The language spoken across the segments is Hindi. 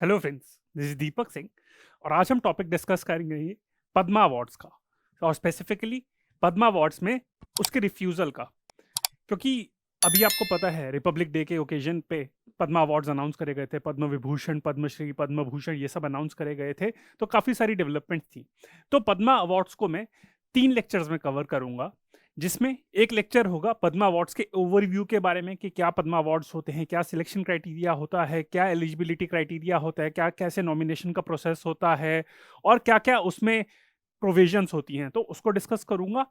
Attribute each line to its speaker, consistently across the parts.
Speaker 1: Hello friends, this is Deepak Singh. और आज हम टॉपिक डिस्कस करेंगे पद्मा अवार्ड्स का, और स्पेसिफिकली पद्मा अवार्ड्स में उसके रिफ्यूज़ल का। क्योंकि अभी आपको पता है रिपब्लिक डे के ओकेजन पे पद्मा अवार्ड्स अनाउंस करे गए थे, पद्म विभूषण, पद्मश्री, पद्म भूषण, ये सब अनाउंस करे गए थे। तो काफ़ी सारी डेवलपमेंट थी। तो पद्मा अवार्ड्स को मैं 3 लेक्चर्स में कवर करूंगा, जिसमें एक लेक्चर होगा पद्मा अवार्ड्स के ओवरव्यू के बारे में कि क्या पद्मा अवार्ड्स होते हैं, क्या सिलेक्शन क्राइटेरिया होता है, क्या एलिजिबिलिटी क्राइटेरिया होता है, क्या कैसे नॉमिनेशन का प्रोसेस होता है, और क्या क्या उसमें प्रोविजंस होती हैं, तो उसको डिस्कस करूंगा।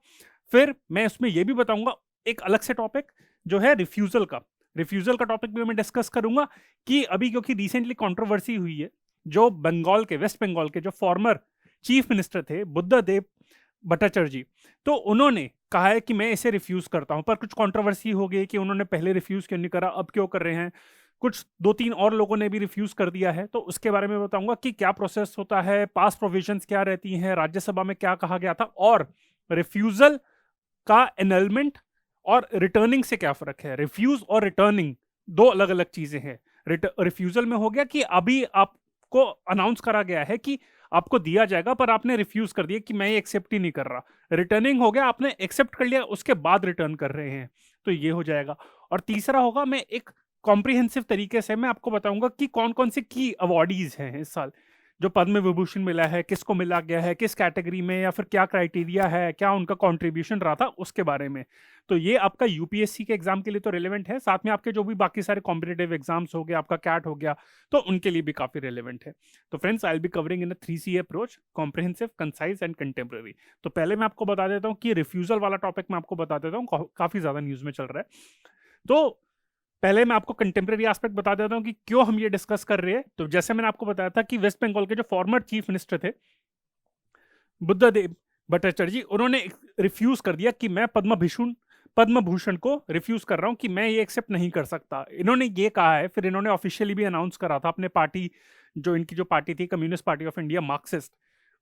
Speaker 1: फिर मैं उसमें यह भी बताऊंगा एक अलग से टॉपिक जो है रिफ्यूजल का टॉपिक भी मैं डिस्कस करूंगा कि अभी क्योंकि रिसेंटली कंट्रोवर्सी हुई है, जो बंगाल के, वेस्ट बंगाल के जो फॉर्मर चीफ मिनिस्टर थे बुद्धा देव भट्टाचार्य जी, तो उन्होंने कहा है कि मैं इसे रिफ्यूज करता हूं। पर कुछ कंट्रोवर्सी हो गई कि उन्होंने पहले रिफ्यूज क्यों नहीं करा, अब क्यों कर रहे हैं। कुछ 2-3 और लोगों ने भी रिफ्यूज कर दिया है, तो उसके बारे में बताऊंगा कि क्या प्रोसेस होता है, पास प्रोविजंस क्या रहती हैं, राज्यसभा में क्या कहा गया था, और रिफ्यूजल का एनलमेंट और रिटर्निंग से क्या फर्क है। रिफ्यूज और रिटर्निंग दो अलग अलग चीजें हैं। रिफ्यूजल में हो गया कि अभी आपको अनाउंस करा गया है कि आपको दिया जाएगा, पर आपने रिफ्यूज कर दिया कि मैं ये एक्सेप्ट ही नहीं कर रहा। रिटर्निंग हो गया आपने एक्सेप्ट कर लिया, उसके बाद रिटर्न कर रहे हैं, तो ये हो जाएगा। और तीसरा होगा, मैं एक कॉम्प्रिहेंसिव तरीके से मैं आपको बताऊंगा कि कौन कौन से की अवार्डीज हैं इस साल जो पद्म विभूषण मिला है, किसको मिला गया है, किस कैटेगरी में, या फिर क्या क्राइटेरिया है, क्या उनका कंट्रीब्यूशन रहा था, उसके बारे में। तो ये आपका यूपीएससी के एग्जाम के लिए तो रिलेवेंट है, साथ में आपके जो भी बाकी सारे कॉम्पिटेटिव एग्जाम्स हो गए, आपका कैट हो गया, तो उनके लिए भी काफी रिलेवेंट है। तो friends, I will be covering in 3C approach: comprehensive, concise and contemporary. तो पहले मैं आपको बता देता हूँ कि रिफ्यूजल वाला टॉपिक मैं आपको बता देता हूँ, काफी ज्यादा न्यूज में चल रहा है। तो पहले मैं आपको कंटेम्प्रेरी एस्पेक्ट बता देता हूं कि क्यों हम ये डिस्कस कर रहे हैं। तो जैसे मैंने आपको बताया था कि वेस्ट बंगाल के जो फॉर्मर चीफ मिनिस्टर थे बुद्धा देव भट्टाचार्य जी, उन्होंने रिफ्यूज कर दिया कि मैं पद्म भूषण को रिफ्यूज कर रहा हूं, कि मैं ये एक्सेप्ट नहीं कर सकता। इन्होंने ये कहा है, फिर इन्होंने ऑफिशियली भी अनाउंस करा था अपने पार्टी, जो इनकी जो पार्टी थी communist party of India, Marxist,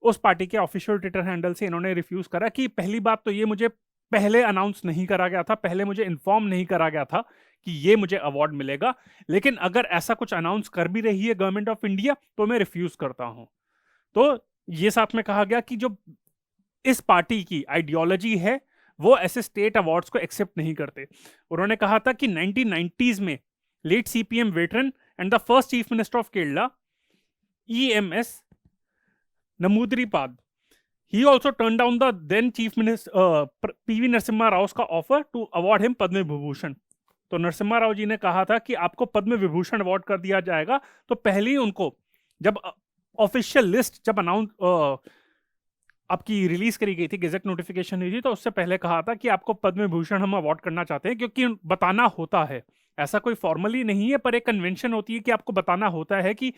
Speaker 1: उस पार्टी के ऑफिशियल ट्विटर हैंडल से इन्होंने रिफ्यूज करा कि पहली बात तो ये मुझे पहले अनाउंस नहीं करा गया था, पहले मुझे इन्फॉर्म नहीं करा गया था कि ये मुझे अवार्ड मिलेगा। लेकिन अगर ऐसा कुछ अनाउंस कर भी रही है गवर्नमेंट ऑफ इंडिया, तो मैं रिफ्यूज करता हूं। तो ये साथ में कहा गया कि जो इस पार्टी की आइडियोलॉजी है, वो ऐसे स्टेट अवार्ड्स को एक्सेप्ट नहीं करते। उन्होंने कहा था कि 1990s में late CPM veteran and the first chief minister of Kerala EMS Namboodiripad, he also turned down the then chief minister PV Narasimha Rao का offer to award him Padma Vibhushan. तो नरसिम्हा राव जी ने कहा था कि आपको पद्म विभूषण अवार्ड कर दिया जाएगा। तो पहले ही उनको, जब ऑफिशियल लिस्ट जब अनाउंस आपकी रिलीज करी गई थी, गेजेट नोटिफिकेशन हुई थी, तो उससे पहले कहा था कि आपको पद्म विभूषण हम अवार्ड करना चाहते हैं, क्योंकि बताना होता है, ऐसा कोई फॉर्मली नहीं है, पर एक कन्वेंशन होती है कि आपको बताना होता है कि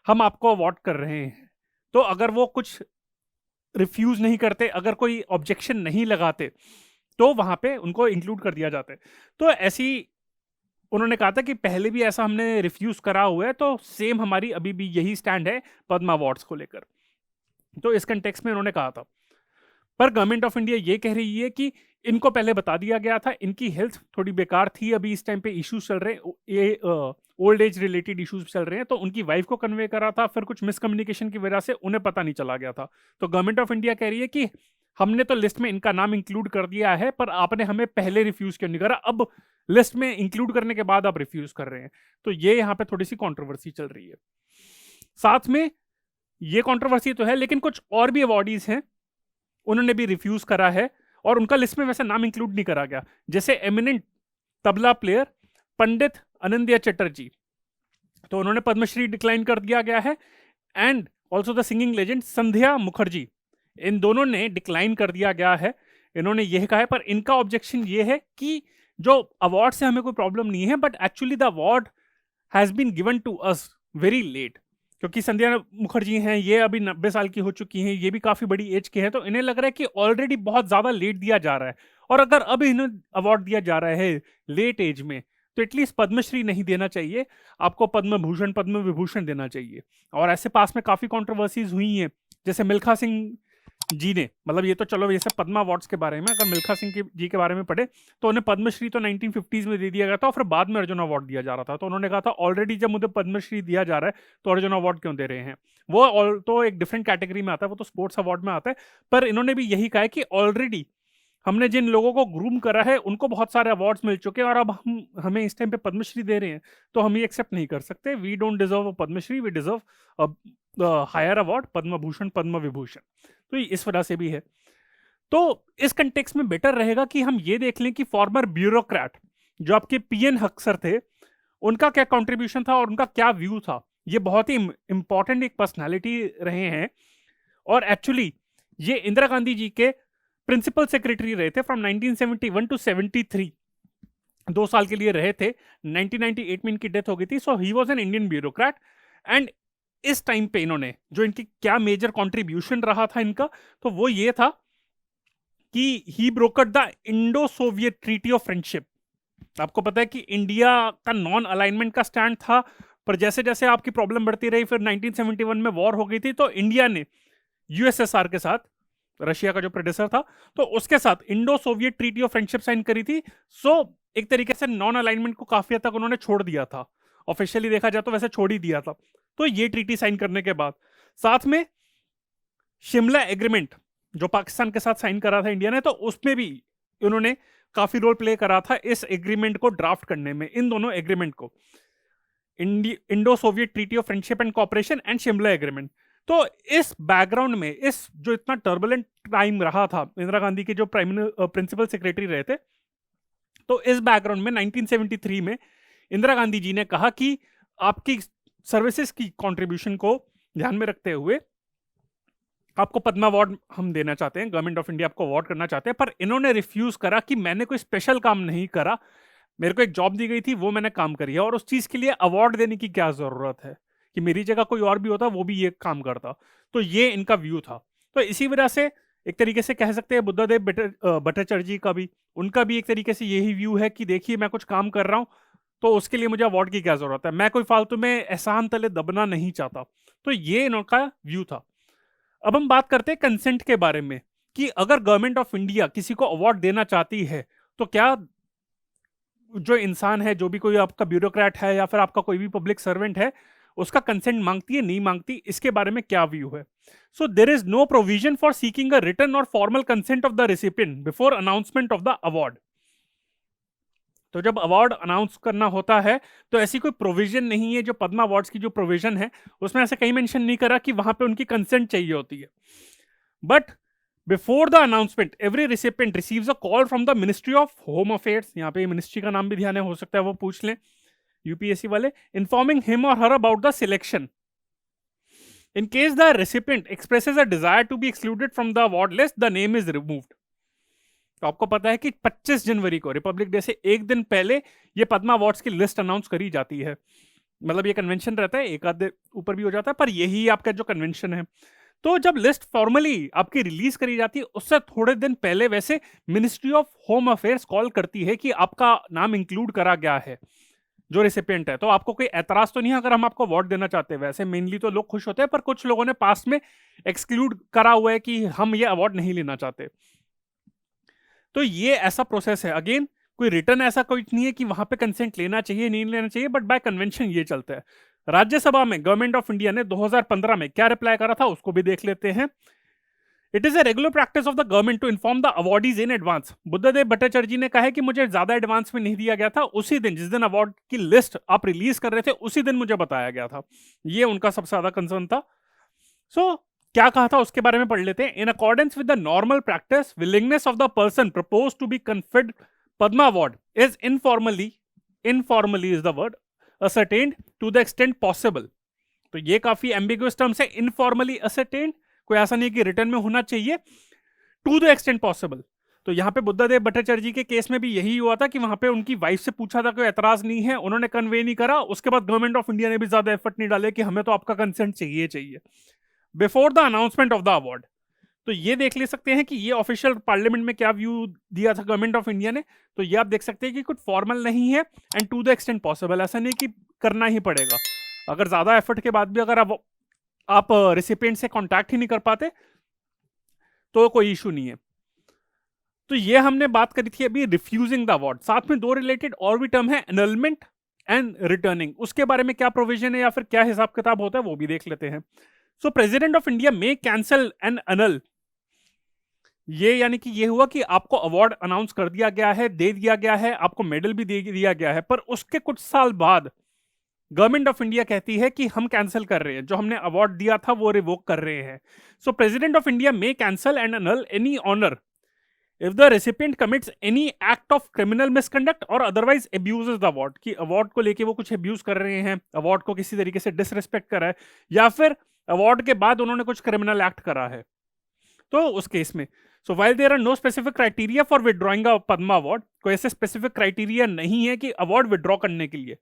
Speaker 1: हम आपको अवार्ड कर रहे हैं। तो अगर वो कुछ रिफ्यूज नहीं करते, अगर कोई ऑब्जेक्शन नहीं लगाते, तो वहां पे उनको इंक्लूड कर दिया जाता है। तो ऐसी उन्होंने कहा था कि पहले भी ऐसा हमने रिफ्यूज करा हुआ है, तो सेम हमारी अभी भी यही स्टैंड है पद्मा अवार्ड्स को लेकर। तो इस कंटेक्स्ट में उन्होंने कहा था। पर गवर्नमेंट ऑफ इंडिया ये कह रही है कि इनको पहले बता दिया गया था, इनकी हेल्थ थोड़ी बेकार थी, अभी इस टाइम पे इश्यूज चल रहे हैं, ये ओल्ड एज रिलेटेड इश्यूज चल रहे हैं, तो उनकी वाइफ को कन्वे करा था, फिर कुछ मिसकम्युनिकेशन की वजह से उन्हें पता नहीं चला गया था। तो गवर्नमेंट ऑफ इंडिया कह रही है कि हमने तो लिस्ट में इनका नाम इंक्लूड कर दिया है, पर आपने हमें पहले रिफ्यूज क्यों नहीं करा, अब लिस्ट में इंक्लूड करने के बाद आप रिफ्यूज कर रहे हैं। तो ये यहाँ पे थोड़ी सी कॉन्ट्रोवर्सी चल रही है। साथ में ये कॉन्ट्रोवर्सी तो है, लेकिन कुछ और भी अवार्डीज हैं, उन्होंने भी रिफ्यूज करा है, और उनका लिस्ट में वैसे नाम इंक्लूड नहीं करा गया। जैसे एमिनेंट तबला प्लेयर पंडित अनंदया चटर्जी, तो उन्होंने पद्मश्री डिक्लाइन कर दिया गया है। And also the singing legend Sandhya Mukherjee, इन दोनों ने डिक्लाइन कर दिया गया है। इन्होंने यह कहा है, पर इनका ऑब्जेक्शन ये है कि जो अवार्ड से हमें कोई प्रॉब्लम नहीं है, but actually the award has been given to us very late. क्योंकि संध्या मुखर्जी हैं, ये अभी 90 साल की हो चुकी हैं, ये भी काफी बड़ी एज के हैं, तो इन्हें लग रहा है कि ऑलरेडी बहुत ज्यादा लेट दिया जा रहा है। और अगर अब इन्हें अवार्ड दिया जा रहा है लेट एज में, तो एटलीस्ट पद्मश्री नहीं देना चाहिए, आपको पद्म भूषण, पद्म विभूषण देना चाहिए। और ऐसे पास में काफी कंट्रोवर्सीज हुई हैं, जैसे मिल्खा सिंह जी ने, मतलब ये तो चलो जैसे पद्मा अवार्ड्स के बारे में अगर मिल्खा सिंह जी के बारे में पढ़े तो उन्हें पद्मश्री तो 1950s में दे दिया गया था और फिर बाद में अर्जुन अवार्ड दिया जा रहा था। तो उन्होंने कहा था ऑलरेडी जब मुझे पद्मश्री दिया जा रहा है तो अर्जुन अवार्ड क्यों दे रहे हैं। वो तो एक डिफरेंट कैटेगरी में आता है, वो तो स्पोर्ट्स अवार्ड में आता है। पर इन्होंने भी यही कहा है कि ऑलरेडी हमने जिन लोगों को ग्रूम करा है उनको बहुत सारे अवार्ड्स मिल चुके हैं और अब हम हमें इस टाइम पे पद्मश्री दे रहे हैं तो हम ये एक्सेप्ट नहीं कर सकते। We don't deserve a Padmashri, we deserve higher award, Padma Bhushan, Padma Vibhushan. तो इस वजह से भी है। तो इस कंटेक्स्ट में बेटर रहेगा कि हम ये देख लें कि फॉर्मर ब्यूरोक्रेट जो आपके पीएन हक्सर थे उनका क्या कंट्रीब्यूशन था और उनका क्या व्यू था। ये बहुत ही इंपॉर्टेंट एक पर्सनालिटी रहे हैं और एक्चुअली ये इंदिरा गांधी जी के प्रिंसिपल सेक्रेटरी रहे थे फ्रॉम 1971 टू 73। 2 साल के लिए रहे थे। 1998 में इनकी डेथ हो गई थी। So he was an Indian bureaucrat and इस टाइम पे इन्होंने जो इनकी क्या मेजर कंट्रीब्यूशन रहा था इनका, तो वो ये था कि he brokered the Indo Soviet treaty of friendship. आपको पता है कि इंडिया का नॉन अलाइनमेंट का स्टैंड था, पर जैसे जैसे आपकी प्रॉब्लम बढ़ती रही फिर 1971 में वॉर हो गई थी तो इंडिया ने यूएसएसआर के साथ, रशिया का जो प्रेडेसर था, तो उसके साथ Indo Soviet treaty of friendship sign करी थी। सो एक तरीके से नॉन अलाइनमेंट को काफी हद तक उन्होंने छोड़ दिया था। ऑफिशियली देखा जाए तो वैसे छोड़ ही दिया था। तो ये ट्रीटी साइन करने के बाद साथ में शिमला एग्रीमेंट जो पाकिस्तान के साथ साइन करा था इंडिया ने, तो उसमें भी उन्होंने काफी रोल प्ले करा था इस एग्रीमेंट को ड्राफ्ट करने में, इन दोनों एग्रीमेंट को, Indo Soviet treaty of friendship and cooperation and Shimla agreement. तो इस बैकग्राउंड में, इस जो इतना टर्बुलेंट टाइम रहा था इंदिरा गांधी के जो प्रिंसिपल सेक्रेटरी रहे थे, तो इस बैकग्राउंड में 1973 में इंदिरा गांधी जी ने कहा कि आपकी सर्विसेज की कंट्रीब्यूशन को ध्यान में रखते हुए आपको पद्मा अवार्ड हम देना चाहते हैं, गवर्नमेंट ऑफ इंडिया आपको अवार्ड करना चाहते हैं। पर इन्होंने रिफ्यूज करा कि मैंने कोई स्पेशल काम नहीं करा, मेरे को एक जॉब दी गई थी वो मैंने काम करी है और उस चीज के लिए अवार्ड देने की क्या जरूरत है, कि मेरी जगह कोई और भी होता वो भी ये काम करता। तो ये इनका व्यू था। तो इसी वजह से एक तरीके से कह सकते हैं बुद्धदेव भट्टाचार्य जी का भी, उनका भी एक तरीके से यही व्यू है कि देखिए मैं कुछ काम कर रहा हूं तो उसके लिए मुझे अवार्ड की क्या जरूरत है, मैं कोई फालतू में एहसान तले दबना नहीं चाहता। तो ये इनका व्यू था। अब हम बात करते हैं कंसेंट के बारे में कि अगर गवर्नमेंट ऑफ इंडिया किसी को अवार्ड देना चाहती है तो क्या जो इंसान है, जो भी कोई आपका ब्यूरोक्रेट है या फिर आपका कोई भी पब्लिक सर्वेंट है, उसका कंसेंट मांगती है नहीं मांगती, इसके बारे में क्या व्यू है। So there is no provision for seeking a written और formal consent of the recipient before announcement of the award. तो जब अवार्ड अनाउंस करना होता है तो ऐसी कोई प्रोविजन नहीं है। जो पद्मा अवार्ड्स की जो प्रोविजन है उसमें ऐसे कहीं मेंशन नहीं करा कि वहां पे उनकी कंसेंट चाहिए होती है। But before the announcement every recipient receives a call from the ministry of home affairs, यहाँ पे मिनिस्ट्री का नाम भी ध्यान है, हो सकता है वो पूछ लें यूपीएससी वाले, इन्फॉर्मिंग हिम और her about the selection. In case the recipient expresses a desire to be excluded from the award list, the name is removed. तो आपको पता है कि 25 जनवरी को रिपब्लिक डे से एक दिन पहले ये पद्मा अवार्ड्स की लिस्ट अनाउंस करी जाती है। मतलब ये कन्वेंशन रहता है, एक आध ऊपर भी हो जाता है, पर यही आपका जो कन्वेंशन है। तो जब लिस्ट फॉर्मली आपकी रिलीज करी जाती है उससे थोड़े दिन पहले वैसे ministry of home affairs call करती है कि आपका नाम इंक्लूड करा गया है जो रेसिपिएंट है। तो आपको कोई एतराज तो नहीं है अगर हम आपको अवार्ड देना चाहते हैं। वैसे मेनली तो लोग खुश होते हैं, पर कुछ लोगों ने पास्ट में एक्सक्लूड करा हुआ है कि हम ये अवार्ड नहीं लेना चाहते। तो ये ऐसा प्रोसेस है। अगेन कोई रिटर्न ऐसा कोई नहीं है कि वहां पे कंसेंट लेना चाहिए नहीं लेना चाहिए, बट बाय कन्वेंशन ये चलता है। राज्यसभा में गवर्नमेंट ऑफ इंडिया ने 2015 में क्या रिप्लाई करा था उसको भी देख लेते हैं। It is a regular practice of the government to inform the awardees in advance. Buddhadeb Bhattacharjee ji ने कहा है कि मुझे ज्यादा एडवांस में नहीं दिया गया था, उसी दिन जिस दिन अवार्ड की लिस्ट आप रिलीज कर रहे थे उसी दिन मुझे बताया गया था। ये उनका सबसे ज्यादा कंसर्न था। सो क्या कहा था उसके बारे में पढ़ लेते हैं। In accordance with the normal practice, willingness of the person propose to be conferred Padma award is informally is the word ascertained to the extent possible। तो ये काफी एम्बिगुअस टर्म्स है। इनफॉर्मली ascertained, कोई ऐसा नहीं कि रिटर्न में होना चाहिए, टू द एक्सटेंट पॉसिबल। तो यहाँ पे बुद्धदेव भट्टाचार्य जी के केस में भी यही हुआ था कि वहां पे उनकी वाइफ से पूछा था, कोई एतराज नहीं है, उन्होंने कन्वे नहीं करा। उसके बाद गवर्नमेंट ऑफ इंडिया ने भी ज्यादा एफर्ट नहीं डाले कि हमें तो आपका कंसेंट चाहिए before the announcement of the award. तो ये देख ले सकते हैं कि ये ऑफिशियल पार्लियामेंट में क्या व्यू दिया था गवर्नमेंट ऑफ इंडिया ने। तो ये आप देख सकते हैं कि कुछ फॉर्मल नहीं है and to the extent possible. ऐसा नहीं कि करना ही पड़ेगा। अगर ज्यादा एफर्ट के बाद भी अगर आप रेसिपिएंट से कांटेक्ट ही नहीं कर पाते तो कोई इशू नहीं है। तो ये हमने बात करी थी अभी रिफ्यूजिंग द अवार्ड। साथ में दो रिलेटेड और भी टर्म है, एनलमेंट एंड रिटर्निंग। उसके बारे में क्या प्रोविजन है या फिर क्या हिसाब किताब होता है वो भी देख लेते हैं। So president of India may cancel and अनल, ये यानी कि ये हुआ कि आपको अवार्ड अनाउंस कर दिया गया है, दे दिया गया है, आपको मेडल भी दे दिया गया है, पर उसके कुछ साल बाद गवर्नमेंट ऑफ इंडिया कहती है कि हम कैंसिल कर रहे हैं, जो हमने अवार्ड दिया था वो रिवोक कर रहे हैं। So president of India may cancel and annul any honour if the recipient commits any act of criminal misconduct or otherwise abuses the award, कि अवार्ड को लेके वो कुछ अब्यूज कर रहे हैं, अवार्ड को किसी तरीके से डिसरिस्पेक्ट करा है, या फिर अवार्ड के बाद उन्होंने कुछ क्रिमिनल एक्ट करा है, तो उस केस में। So while there are no specific criteria for withdrawing a Padma award, कोई ऐसे स्पेसिफिक क्राइटेरिया नहीं है कि अवार्ड विड्रॉ करने के लिए।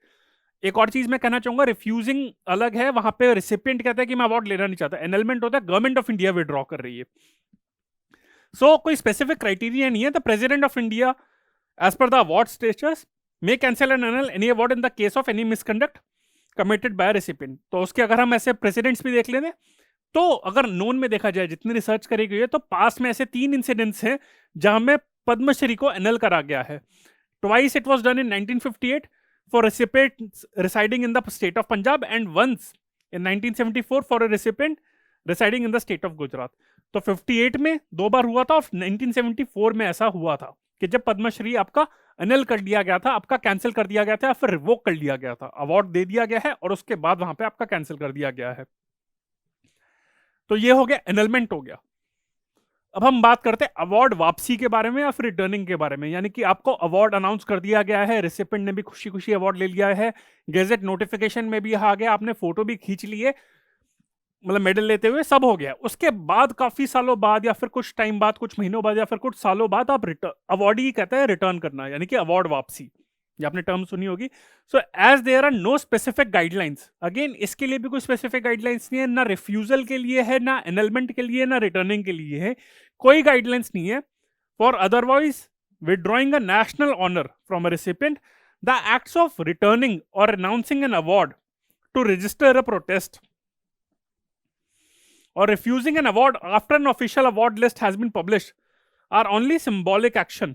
Speaker 1: एक और चीज मैं कहना चाहूंगा, रिफ्यूजिंग अलग है, वहां पे रिसिपिएंट कहता है कि मैं अवार्ड लेना नहीं चाहता, एनलमेंट होता है गवर्नमेंट ऑफ इंडिया विड्रॉ कर रही है। सो कोई स्पेसिफिक क्राइटेरिया नहीं है। The president of India as per the award status may cancel and annul any award in the case of any misconduct committed by recipient. तो उसके अगर हम ऐसे प्रेसिडेंट्स भी देख लेते, तो अगर नोन में देखा जाए, जितनी रिसर्च करी गई है, तो पास में ऐसे 3 इंसिडेंट्स हैं जहां में पद्मश्री को एनल करा गया है। Twice it was done in 1958 for recipients residing in the state of Punjab and once in 1974 for a recipient residing in the state of Gujarat. तो 58 में 2 बार हुआ था और 1974 में ऐसा हुआ था कि जब पद्मश्री आपका अनल कर दिया गया था, आपका कैंसिल कर दिया गया था या फिर रिवोक कर दिया गया था, अवार्ड दे दिया गया है और उसके बाद वहां पे आपका कैंसिल कर दिया गया है। तो ये हो गया, एनलमेंट हो गया। अब हम बात करते हैं अवार्ड वापसी के बारे में या फिर रिटर्निंग के बारे में। यानी कि आपको अवार्ड अनाउंस कर दिया गया है, रेसिपिएंट ने भी खुशी खुशी अवार्ड ले लिया है, गेजेट नोटिफिकेशन में भी आ गया, आपने फोटो भी खींच ली है, मतलब मेडल लेते हुए सब हो गया। उसके बाद काफी सालों बाद या फिर कुछ टाइम बाद, कुछ महीनों बाद या फिर कुछ सालों बाद आप अवार्ड ही कहते हैं रिटर्न करना, यानी कि अवार्ड वापसी, ये आपने टर्म सुनी होगी। So as there are no specific guidelines, again इसके लिए भी कोई स्पेसिफिक गाइडलाइंस नहीं है, ना रिफ्यूजल के लिए है, ना एनलमेंट के लिए, ना रिटर्निंग के लिए है, कोई गाइडलाइंस नहीं है for otherwise withdrawing a national honour from a recipient the acts of returning और announcing an award to register a protest or refusing an award after an official award list has been published are only symbolic action।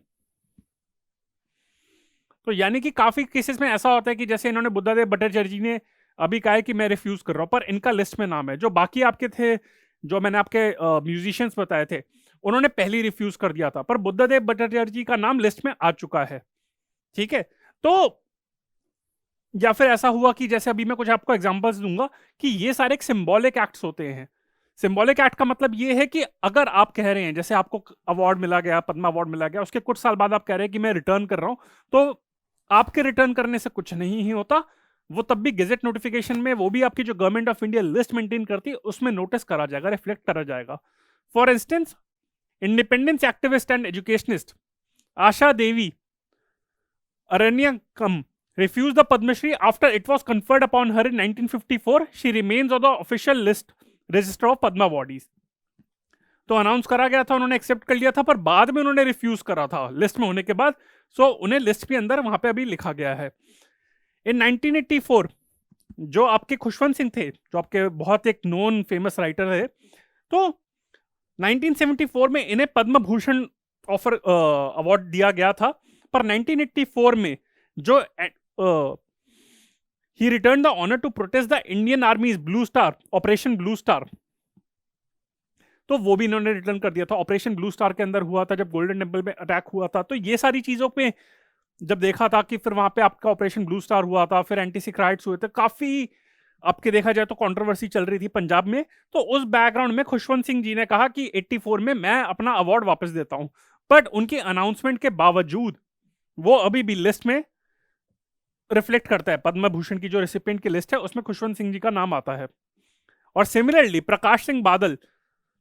Speaker 1: तो यानी कि काफी केसेस में ऐसा होता है कि जैसे इन्होंने बुद्धादेव भट्टाचार्य जी ने अभी कहा है कि मैं रिफ्यूज कर रहा हूं, पर इनका लिस्ट में नाम है, जो बाकी आपके थे, जो मैंने आपके म्यूजिशियंस बताए थे, उन्होंने पहले रिफ्यूज कर दिया था, पर बुद्धादेव भट्टाचार्य जी का नाम लिस्ट में आ चुका है। ठीक है, तो या फिर ऐसा हुआ कि जैसे अभी मैं कुछ आपको एग्जांपल्स दूंगा कि ये सारे एक सिंबॉलिक एक्ट्स होते हैं। सिंबॉलिक एक्ट का मतलब ये है कि अगर आप कह रहे हैं, जैसे आपको अवार्ड मिला गया, पद्मा अवार्ड मिला गया, उसके कुछ साल बाद आप कह रहे हैं कि मैं रिटर्न कर रहा हूं, तो आपके रिटर्न करने से कुछ नहीं ही होता, वो तब भी गेजेट नोटिफिकेशन में, वो भी आपकी जो government of India list maintain करती है, उसमें नोटिस करा जाएगा, रिफ्लेक्ट करा जाएगा। For instance, independence activist and educationist Asha Devi Aryanayakam refused the Padma Shri after it was conferred upon her in 1954. She remains on the official list register of Padma awardees. तो अनाउंस करा गया था, उन्होंने एक्सेप्ट कर लिया था, पर बाद में उन्होंने रिफ्यूज करा था लिस्ट में होने के बाद, सो उन्हें लिस्ट के अंदर वहां पे अभी लिखा गया है। इन 1984 जो आपके खुशवंत सिंह थे, जो आपके बहुत एक नोन फेमस राइटर है, तो 1974 में इन्हें पद्म भूषण ऑफर अवार्ड दिया गया था, पर 1984 में जो he returned the honor to protest the Indian Army's Blue Star, operation blue star, तो वो भी इन्होंने रिटर्न कर दिया था। ऑपरेशन ब्लू स्टार के अंदर हुआ था जब गोल्डन टेम्पल में अटैक हुआ था, तो ये सारी चीजों पे जब देखा था कि फिर वहां पे आपका ऑपरेशन ब्लू स्टार हुआ था, फिर एंटी सिख राइट्स हुए थे, काफी आपके देखा जाए तो कंट्रोवर्सी चल रही थी पंजाब में, तो उस बैकग्राउंड में खुशवंत सिंह जी ने कहा कि 84 में मैं अपना अवार्ड वापस देता हूं, बट उनके अनाउंसमेंट के बावजूद वो अभी भी लिस्ट में रिफ्लेक्ट करता है, पद्म भूषण की जो रेसिपिएंट की लिस्ट है उसमें खुशवंत सिंह जी का नाम आता है। और similarly Prakash Singh Badal,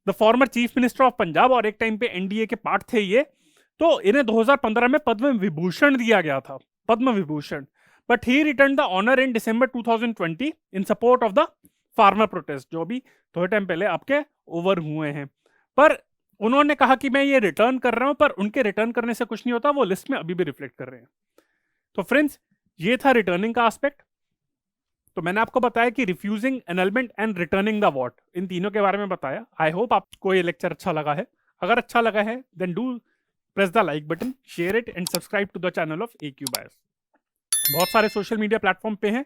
Speaker 1: the former chief minister of Punjab, और एक टाइम पे एनडीए के पार्ट थे ये, तो इन्हें 2015 में पद्म विभूषण दिया गया था, Padma Vibhushan, but he return the honour in December 2020 in support of the farmer protest, जो भी थोड़े टाइम पहले आपके ओवर हुए हैं। पर उन्होंने कहा कि मैं ये रिटर्न कर रहा हूं, पर उनके रिटर्न करने से कुछ नहीं होता, वो लिस्ट में अभी भी रिफ्लेक्ट कर रहे हैं। तो फ्रेंड्स, ये था रिटर्निंग का एस्पेक्ट। तो मैंने आपको बताया कि refusing, annulment and returning the award, इन तीनों के बारे में बताया। आई होप आपको ये लेक्चर अच्छा लगा है। अगर अच्छा लगा है then do press the like button, share it and subscribe to the channel of AQ Bias। बहुत सारे सोशल मीडिया प्लेटफॉर्म पे हैं,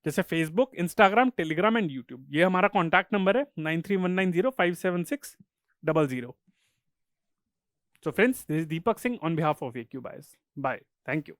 Speaker 1: जैसे Facebook, Instagram, Telegram and YouTube. ये हमारा कॉन्टैक्ट नंबर है 9319057600। So friends, this is Deepak Singh on behalf of AQ Bias. Bye. Thank you.